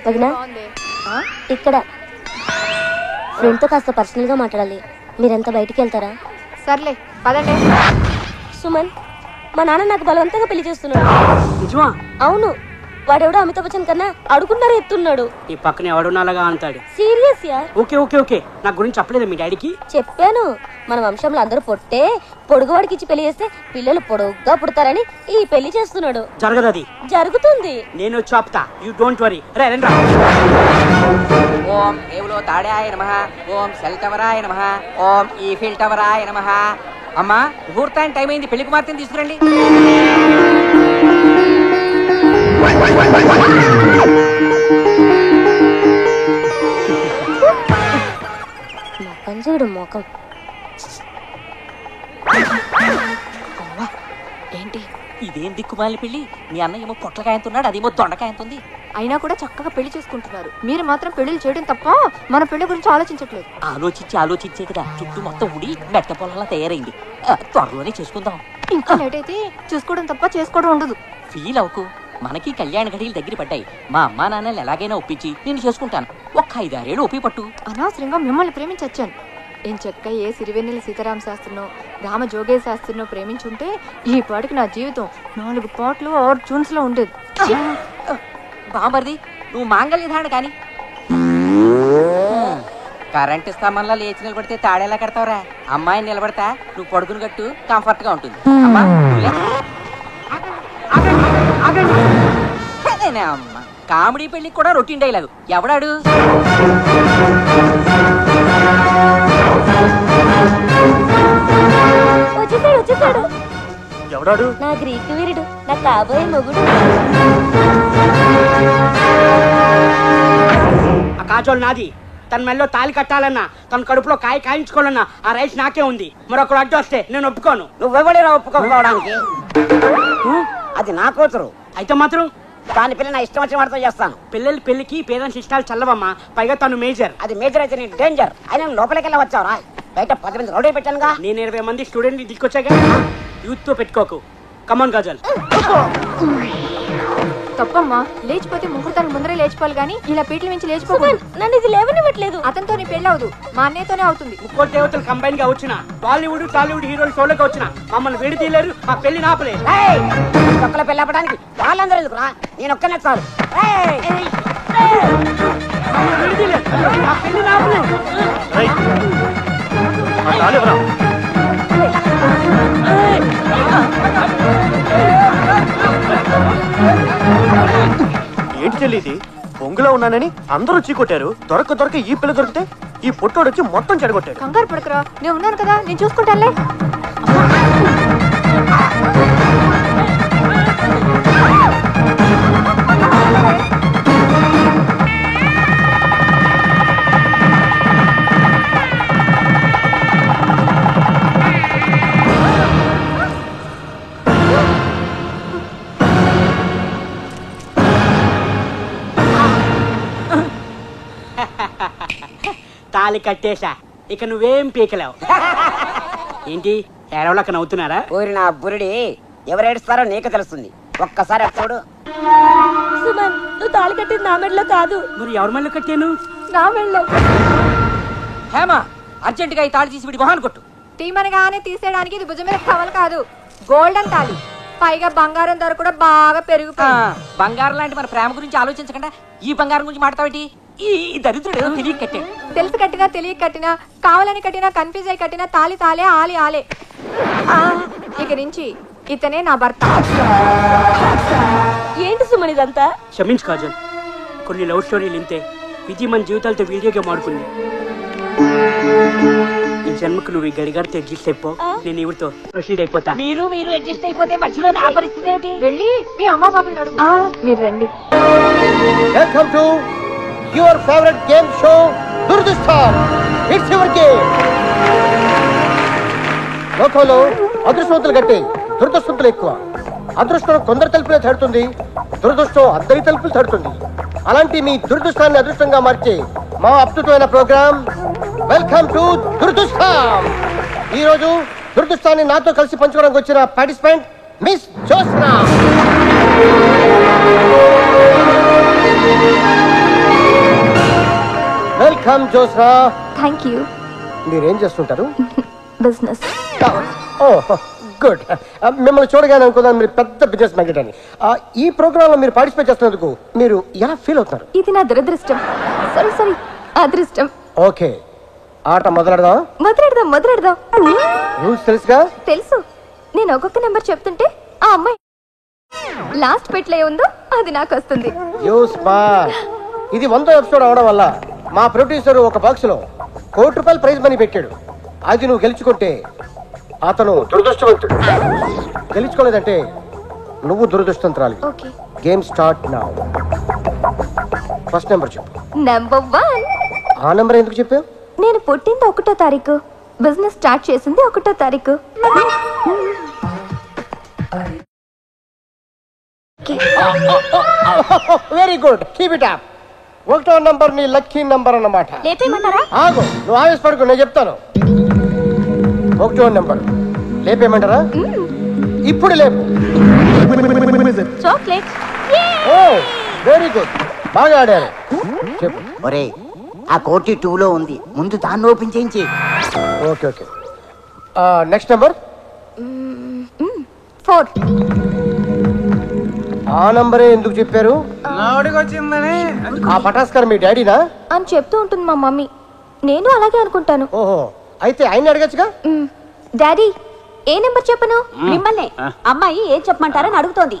వదినా ఇక్కడ ఫ్రెండ్తో కాస్త పర్సనల్గా మాట్లాడాలి. మీరంతా బయటికి వెళ్తారా? సర్లే పదండి. సుమన్, మా నాన్న నాకు బలవంతంగా పెళ్లి చేస్తున్నాడు. నిజమా? అవును. వాడెవడో అమితాబ్ బచ్చన్ కన్నా అడుగున్నారా ఎత్తున్నాడు. ఈ పక్కన ఎవడున్నాలాగా అంటాడు. సీరియస్ యార్. Okay okay okay. నా గురించి చెప్పలేదు మీ డాడీకి? చెప్పాను. మన వంశంలో అందరూ పొట్టే పొడుగువాడికి ఇచ్చి పెళ్లి చేస్తే పిల్లలు పొడుగ్గా పుడతారని ఈ పెళ్లి చేస్తున్నాడు. జరగదు. అది జరుగుతుంది. నేను చెప్తా. You don't worry. రండి. ఓం ఏవులో తాడాయ నమః. ఓం సెల్ టవరాయ నమః. ఓం ఈఫిల్ టవరాయ నమః. అమ్మా, ముహూర్తానికి టైం అయింది. పెళ్లి కుమార్తెని తీసుకురండి. పంజుడు మోకం. ఏంటి ఇదేం దిక్కుమాలి పెళ్లి? మీ అన్న ఏమో పొట్లకాయంతున్నాడు, అదేమో దొండకాయంతుంది. అయినా కూడా చక్కగా పెళ్లి చేసుకుంటున్నారు. మీరు మాత్రం పెళ్లిళ్ళు చేయడం తప్ప మన పెళ్లి గురించి ఆలోచించట్లేదు. ఆలోచించే కదా చుట్టూ మొత్తం ఉడి మెట్ట పొలంలా తయారైంది. త్వరలోనే చేసుకుందాం. ఇంకా లేట్ అయితే చూసుకోవడం తప్ప చేసుకోవడం ఉండదు. ఫీల్ అవ్వకు. మనకి కళ్యాణ ఘడియలు దగ్గర పడ్డాయి. మా అమ్మా నాన్నలు ఎలాగైనా ఒప్పించి నేను చేసుకుంటాను. ఒక్క 5-6 ఏళ్ళు ఒప్పి పట్టు. అనవసరంగా మిమ్మల్ని ప్రేమించొచ్చాను. ఏం చెక్క ఏ సిరివెన్నెల సీతారామ శాస్త్రినో రామ జోగే శాస్త్రినో ప్రేమించుంటే ఈ పాటికి నా జీవితం 4 పాటలు 6 ట్యూన్స్ లో ఉండేది. బామర్ది, నువ్వు మాంగళ్య ధారణ కానీ కరెంటు స్తంభంలో లేచి నిలబడితే తాడేలా కడతావురా? అమ్మాయిని నిలబడతా నువ్వు పడుకుని కట్టు, కంఫర్ట్ గా ఉంటుంది. అమ్మా అమ్మ, కామెడీ పెళ్లికి కూడా రొటీన్ డైలాగు. ఎవడాడు? వచ్చేసాడు. ఎవడాడు? నా గ్రీకు వీరుడు, నా కాబోయే మొగుడు. ఆ కాజోలు నాది. తన మెల్లో తాలి కట్టాలన్నా, తన కడుపులో కాయించుకోవాలన్నా ఆ రైస్ నాకే ఉంది. మరొకరు అడ్డు వస్తే నేను ఒప్పుకోను. నువ్వెవడేరా ఒప్పుకోవడానికి? అది నా కూతురు. అయితే మాత్రం దాని పిల్ల నా ఇష్టం వచ్చిన వాడితో చేస్తాను. పిల్లల పెళ్లికి పేరెంట్స్ ఇష్టాలు చల్లవమ్మా. పైగా తను మేజర్. అది మేజర్ అయితే నీ డేంజర్. అయినా లోపలికి వెళ్ళి వచ్చావురా? బయట 10 మంది రౌడీ పెట్టానుగా. నేను 20 మంది స్టూడెంట్ తీసుకొచ్చాగా. యూత్ తో పెట్టుకోకు. కమాన్ గజల్. తప్పమ్మా, లేచిపోతే ముహూర్తానికి ముందరే లేచిపోవాలి గానీ ఇలా పీటల నుంచి లేచిపోకూడదు. నన్ను ఇది లేవనివ్వట్లేదు. అతనితో నీ పెళ్లి అవదు, మా అన్నయ్యతోనే అవుతుంది. ముక్కోటి దేవతలు కంబైన్ గా వచ్చిన టాలీవుడ్ హీరోలు షోలోకి వచ్చిన మమ్మల్ని విడి తీయలేరు. ఆ పెళ్లి నాపలేదు. ఒక్కల పెళ్లి ఆపడానికి వాళ్ళందరూ ఎందుకురా? నేను ఒక్కనే చాలు. ఏంటి చెల్లి ఇది? పొంగులో ఉన్నానని అందరూ చీకొట్టారు. దొరక ఈ పిల్ల దొరికితే ఈ పొట్టోడు వచ్చి మొత్తం చెడగొట్టాడు. కంగారు పడకరా, నేను ఉన్నాను కదా, నేను చూసుకుంటానులే. తాలి కట్టేశా. ఇక నువ్వేం పీకలేవు. ఏంటి ఏడవలక నవ్వుతున్నారా? ఊరి నా బురిడి ఎవరేడుస్తారో నీకు తెలుస్తుంది. ఒక్కసారి చూడు. సుమన్, నువ్వు తాళి కట్టింది నా మెడలో కాదు. మరి ఎవరి మెడలో కట్టాను? నా మెడలో. హేమా, అర్జెంట్ గా ఈ తాళి తీసి విడి మొహాన్ని కొట్టు. తీమనగానే తీసేయడానికి ఇది భుజం మీద కవలు కాదు, గోల్డెన్ తాళి. పైగా బంగారం ధర కూడా బాగా పెరిగిపోయింది. బంగారం లాంటి మన ప్రేమ గురించి ఆలోచించకుండా ఈ బంగారం గురించి మాట్లాడతావేంటి? ఈ దరిద్రుడు ఏదో తెలియక కట్టాడు. తెలిసి కట్టినా తెలియక కట్టినా, కావాలని కట్టినా, కన్ఫ్యూజ్ అయి కట్టినా తాళి తాలే, ఆలి ఆలే. ఇక నుంచి ఇతనే నా భర్త. ఏంటి సుమన్ ఇదంతా? క్షమించు కాజల్. కొన్ని లవ్ స్టోరీలు ఇంతే. విధి మన జీవితాలతో వీడియో గేమ్ ఆడుకుంది. ఈ జన్మకు నువ్వు ఈ గడిగారితో అడ్జస్ట్ అయిపో. నేను ఇవిడితో ప్రొసీడ్ అయిపోతా. మీరు అడ్జస్ట్ అయిపోతే మధ్యలో నా పరిస్థితి ఏంటి? వెళ్ళి మీ అమ్మ బాబుని అడుగు. మీరు రండి. Welcome to your favourite game show దురదృష్టం. It's your game. లోకంలో అదృష్టవంతులు గట్టి దురదృష్టవంతులు ఎక్కువ. అదృష్టం కొందరు తలుపులే తడుతుంది, దురదృష్టం అందరి తలుపులు తడుతుంది. అలాంటి మీ దురదృష్టాన్ని అదృష్టంగా మార్చే మా అద్భుతమైన ప్రోగ్రామ్ వెల్కమ్ టు దురదృష్టం. ఈ రోజు దురదృష్టాన్ని నాతో కలిసి పంచుకోవడానికి వచ్చిన participant miss Josna. Welcome Josna. Thank you. మీరేం చేస్తుంటారు? బిజినెస్. ఓ గుడ్. మిమ్మల్ని చూడగానే అనుకున్నాను మీరు పెద్ద బిజినెస్ మ్యాగ్నెట్ అని. ఈ ప్రోగ్రామ్ లో మీరు పార్టిసిపేట్ చేస్తున్నందుకు మీరు ఎలా ఫీల్ అవుతున్నారు? ఇది నా దురదృష్టం. సారీ అదృష్టం. ఓకే, ఆట మొదలెడదాం. మొదలెడదాం. రూల్స్ తెలుసుగా? తెలుసు. నేను ఒక్కొక్క నెంబర్ చెప్తుంటే ఆ అమ్మాయి లాస్ట్ పెట్లో ఉందో అది నాకు వస్తుంది. You smart. ఇది 100వ ఎపిసోడ్ అవడం వల్ల మా ప్రొడ్యూసర్ ఒక బాక్స్ లో ₹1 కోటి ప్రైజ్ మనీ పెట్టాడు. అది నువ్వు గెలుచుకుంటే అతను దురదృష్టవంతుడు, గెలుచుకోలేదంటే నువ్వు దురదృష్టవంతురాలి. Okay, game start now. First number చెప్పు. నెంబర్ 1. ఆ నెంబర్ ఎందుకు చెప్పావు? నేను పుట్టింది 1వ తారీఖు, బిజినెస్ స్టార్ట్ చేసింది 1వ తారీఖు. Very good, keep it up. 1వ నంబర్ నీ లక్కీ నంబర్ అన్నమాట. లేపేయమంటారా? ఆగు, నువ్వు ఆవేశపడకు, నేను చెప్తాను. 1వ నంబర్ లేపేయమంటారా? ఇప్పుడు లేపు. చాక్లెట్. ఓ వెరీ గుడ్, బాగా ఆడారు. చెప్పు. ఒరే ఆ కోటి 2లో ఉంది, ముందు దాన్ని ఓపెన్ చేయించి. Okay okay. Next number. 4. ఆ నంబరే ఎందుకు చెప్పారు? ఆ పటాస్కర్ మీ డాడీనా అని చెప్తూ ఉంటుంది మా మమ్మీ. నేను అలాగే అనుకుంటాను. ఓహో, అయితే ఆయన అడగచ్చుగా. డాడీ ఏ నెంబర్ చెప్పను? మిమ్మల్ని అమ్మాయి ఏం చెప్పమంటారని అడుగుతోంది.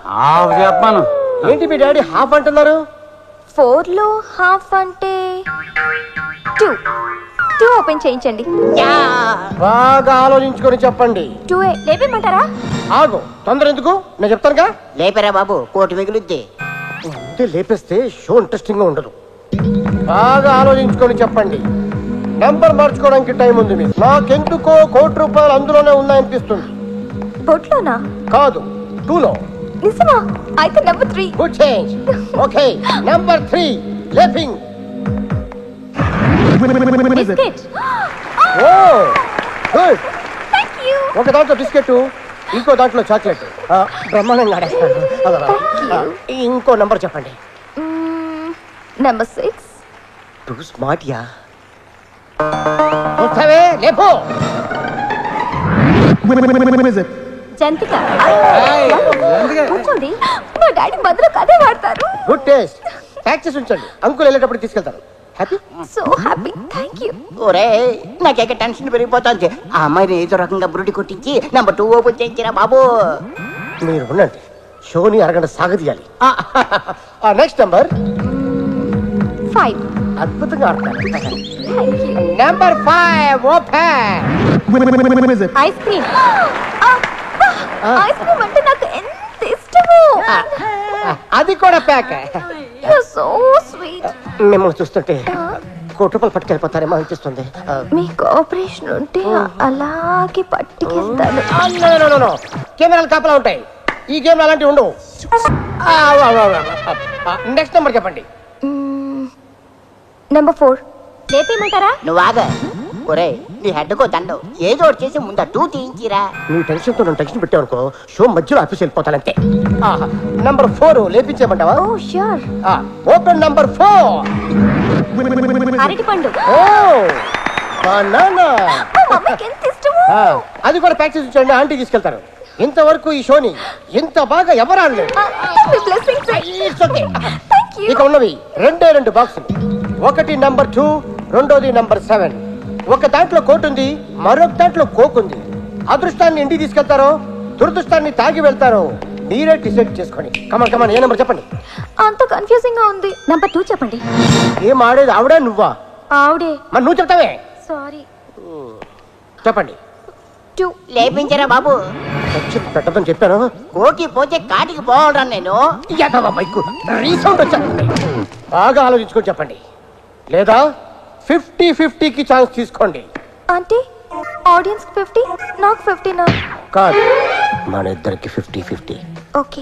చెప్పాను. ఏంటి మీ డాడీ హాఫ్ అంటున్నారు? 4లో హాఫ్ అంటే 2 ఓపెన్ చేయించండి. బాగా ఆలోచించుకొని చెప్పండి. 2 లేపేయమంటారా? ఆగు, తొందర ఎందుకు, నేను చెప్తానుగా. లేపరా బాబు, కోటి మిగులుద్ది. ముందే లేపేస్తే షో ఇంట్రెస్టింగ్ గా ఉండదు. బాగా ఆలోచించుకొని చెప్పండి. నెంబర్ మార్చుకోవడానికి టైం ఉంది మీకు. నాకెందుకో ₹1 కోటి అందులోనే ఉన్నాయనిపిస్తుంది. బొట్లోనా? కాదు, 2లో. నిజమా? అయితే number 3. Good change. Okay, number 3 లేపింగ్. Biscuit. Oh good. Thank you. ఒక దాంట్లో బిస్కెట్, ఇంకో దాంట్లో చాక్లెట్. బ్రహ్మాండంగా ఆడేస్తాడు. ఇంకో నంబర్ చెప్పండి. నెంబర్ 6. టూ స్మార్ట్ యా. వస్తావే, లేపో. జంతిక. కూర్చోండి, మా డాడీ బదులు కదే వాడతారు. Good taste. ప్యాక్ చేసి ఉంచండి, అంకుల్ వెళ్ళేటప్పుడు తీసుకెళ్తారు. Happy? So happy. Thank you. ఒరే నాకేక టెన్షన్ పెరిగిపోతుంది. ఆ అమ్మాయిని ఏదో రకంగా బురుడి కొట్టించి నెంబర్ 2 ఓపెన్ చేయించిరా బాబు. మీరు ఉండండి, షోని అరగంట సాగదీయాలి. Next number. 5. అద్భుతంగా ఆడతారు. Thank you. Number 5 open. Ice cream. Ice cream అంటే నాకు ఎంత ఇష్టమో. అది కూడా ప్యాక్. You so sweet. మిమ్మల్ని చూస్తుంటే ₹1 కోటి పట్టుకెళ్ళిపోతారేమో అనిపిస్తుంది. మీ కోఆపరేషన్ ఉంటే అలాగే పట్టుకెళ్తాను. కెమెరాలు కాపలా ఉంటాయి, ఈ గేమ్ అలాంటివి ఉండవు. నెక్స్ట్ నెంబర్ చెప్పండి. నెంబర్ 4. లేపేయమంటారా? నువ్వు ఆగ. ఒరే నీ హెడ్కో దండం, ఏదో ఒకటి చేసి ముందు 2 తీయించిరా. నీ టెన్షన్ తో నన్ను టెన్షన్ పెట్టావనుకో, షో మధ్యలో ఆఫీస్ వెళ్ళిపోతానంతే. నంబర్ 4 లేపించేయమంటావా? ఓ ష్యూర్. Open number 4. అరటిపండు. ఓ బనానా. మా మమ్మీకి ఎంత ఇష్టమో. అది కూడా ప్యాక్ చేసి ఉంచండి, ఆంటీ తీసుకెళ్తారు. ఇంతవరకు ఈ షోని ఇంత బాగా ఎవరు ఆడలేదు. మీ blessings. It's okay. Thank you. ఇక ఉన్నవి 2 బాక్సులు. ఒకటి నంబర్ 2, రెండోది నంబర్ 7. ఒక దాంట్లో కోట్ ఉంది, మరొక దాంట్లో కోక్ ఉంది. అదృష్టాన్ని ఇంటికి తీసుకెళ్తారో దురదృష్టాన్ని తాగి వెళ్తారో మీరే డిసైడ్ చేసుకోండి. కమాన్, ఏ నెంబర్ చెప్పండి. అంత కన్ఫ్యూజింగ్ గా ఉంది. నెంబర్ 2 చెప్పండి. ఏం ఆడేది ఆవిడే నువ్వా? ఆవిడే. మరి నువ్వు చెప్తావే. సారీ. చెప్పండి. 2 లేపించరా బాబు. ఖర్చులు పెట్టదని చెప్పాను. కోటి పోతే కాటికి పోవడా నేను. రీసౌండ్ వచ్చాను. బాగా ఆలోచించుకొని చెప్పండి, లేదా 50-50కి ఛాన్స్ తీసుకోండి. అంటే ఆడియన్స్ 50, నాకు 50 కాదు, మన ఇద్దరికి 50-50. ఓకే.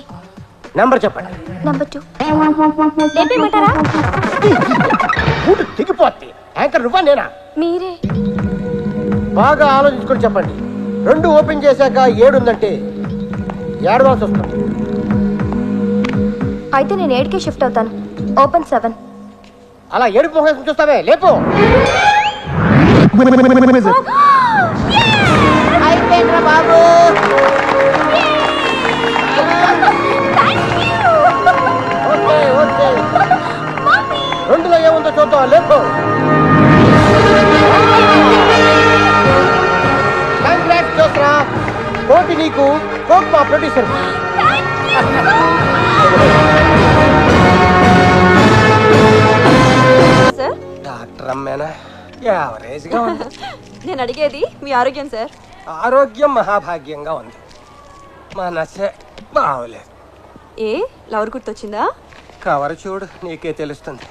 నెంబర్ చెప్పండి. నెంబర్ 2. లేపేయమంటారా? ఊటు తెగిపోద్ది. యాంకర్ నువ్వా నేనా? మీరే. బాగా ఆలోచించుకొని చెప్పండి. 2 ఓపెన్ చేశాక 7 ఉందంటే ఏడవాల్సి వస్తుంది. అయితే నేను 7కే షిఫ్ట్ అవుతాను. ఓపెన్ 7. అలా ఏడుపు మొహం చూస్తావే, లేపు. అయిపోయిందిరా బాబు. ఓకే ఓకే, రెండులో ఏముందో చూద్దాం, లేపు. కంగ్రాట్స్ జోస్రా, కోటి నీకు, కోట్ మా ప్రొడ్యూసర్. సార్ డాక్టర్ అమ్మేనా యావరేజ్గా ఉంది. నేను అడిగేది మీ ఆరోగ్యం సార్. ఆరోగ్యం మహాభాగ్యంగా ఉంది, మనసే బాగోలేదు. ఏ లవర్ గుర్తొచ్చిందా? కవర్ చూడు, నీకే తెలుస్తుంది.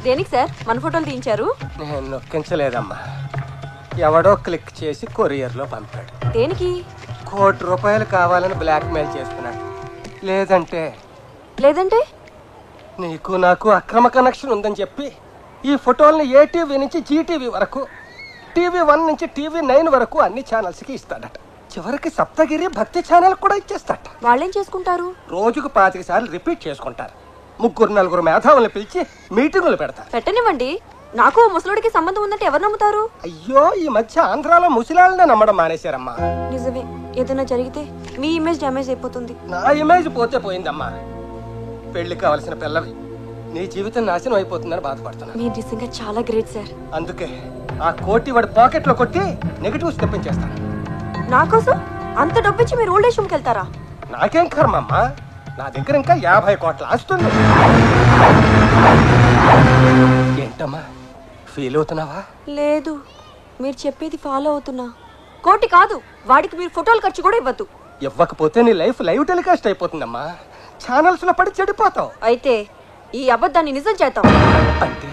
దేనికి సార్ మన ఫోటోలు తీయించారు? నేను నొక్కించలేదమ్మా, ఎవడో క్లిక్ చేసి కొరియర్లో పంపాడు. దేనికి? ₹1,00,00,000 కావాలని బ్లాక్మెయిల్ చేస్తున్నాడు. లేదంటే నీకు నాకు అక్రమ కనెక్షన్ ఉందని చెప్పి ఈ ఫోటోల్ని ఏటీవీ నుంచి జీటీవీ వరకు, TV1 నుంచి TV9 వరకు అన్ని ఛానల్స్కి ఇస్తాడట. చివరికి సప్తగిరి భక్తి ఛానల్ కూడా ఇచ్చేస్తాడట. వాళ్ళేం చేసుకుంటారు? రోజుకు 25 సార్లు రిపీట్ చేసుకుంటారు. 3-4 మేధావులను పిలిచి మీటింగులు పెడతారు. పెట్టనివ్వండి, నాకు ముసలుడికి సంబంధం ఉందంటే ఎవరు నమ్ముతారు? అయ్యో, ఈ మధ్య ఆంధ్రాలో ముసలాళ్ళనే నమ్మడం మానేశారమ్మా. నిజమే, ఏదైనా జరిగితే మీ ఇమేజ్ డ్యామేజ్ అయిపోతుంది. నా ఇమేజ్ పోతే పోయిందమ్మా. పెళ్లి కావలసిన పిల్లవి, నీ జీవితం నాశనం అయిపోతుందని బాధపడుతున్నా. మీరు నిజంగా చాలా గ్రేట్ సార్. అందుకే ఆ కోటి వాడి పాకెట్లో కొట్టి నెగటివ్స్ తెప్పించేస్తాను. నా కోసం అంత డబ్బిచ్చి మీరు ఓల్డ్ ఏజ్ హోమ్కి వెళ్తారా? నాకేం కర్మమ్మా, నా దగ్గర ఇంకా 50 కోట్ల ఆస్తుంది. ఏంటమ్మా ఫీల్ అవుతున్నావా? లేదు, మీరు చెప్పేది ఫాలో అవుతున్నా. కోటి కాదు, వాడికి మీరు ఫోటోలు ఖర్చు కూడా ఇవ్వద్దు. ఇవ్వకపోతే నీ లైఫ్ లైవ్ టెలికాస్ట్ అయిపోతుందమ్మా. ఛానల్స్ లో పడి చెడిపోతావు. అయితే ఈ అబద్ధాన్ని నిజం చేద్దాం. అంటే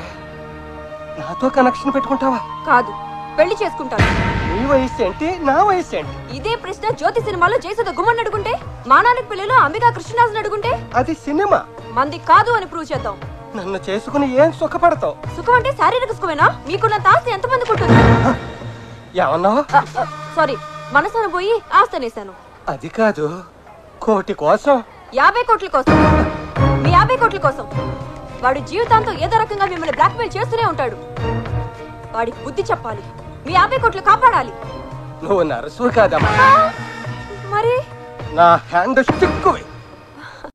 నాతో కనెక్షన్ పెట్టుకుంటావా? కాదు, పెళ్లి చేసుకుంటాను. నీ వయసు ఏంటి, నా వయసు ఏంటి? ఇదే ప్రశ్న జ్యోతి సినిమాలో జయసుధ గుమ్మని అడుగుంటే, మా నాన్నకి పెళ్లిలో అంబికా కృష్ణరాజుని అడుగుంటే, అది సినిమా. మంది కాదు అని ప్రూవ్ చేద్దాం. నన్ను చేసుకుని ఏం సుఖపడతావు? సుఖం అంటే శారీరక సుఖమేనా? మీకున్నంత ఆస్తి ఎంతమందికి ఉంటుంది? ఏమన్నావు? సారీ, మనసును పోయి ఆస్తి అనేసాను. అది కాదు, కోటి కోసం. 50 కోట్ల కోసం. మీ 50 కోట్ల కోసం వాడు జీవితాంతం ఏదో రకంగా మిమ్మల్ని బ్లాక్మెయిల్ చేస్తూనే ఉంటాడు. వాడికి బుద్ధి చెప్పాలి, మీ 50 కోట్లు కాపాడాలి. నువ్వు నరసు కాదమ్మా, మరి నా హ్యాండ్ స్టిక్.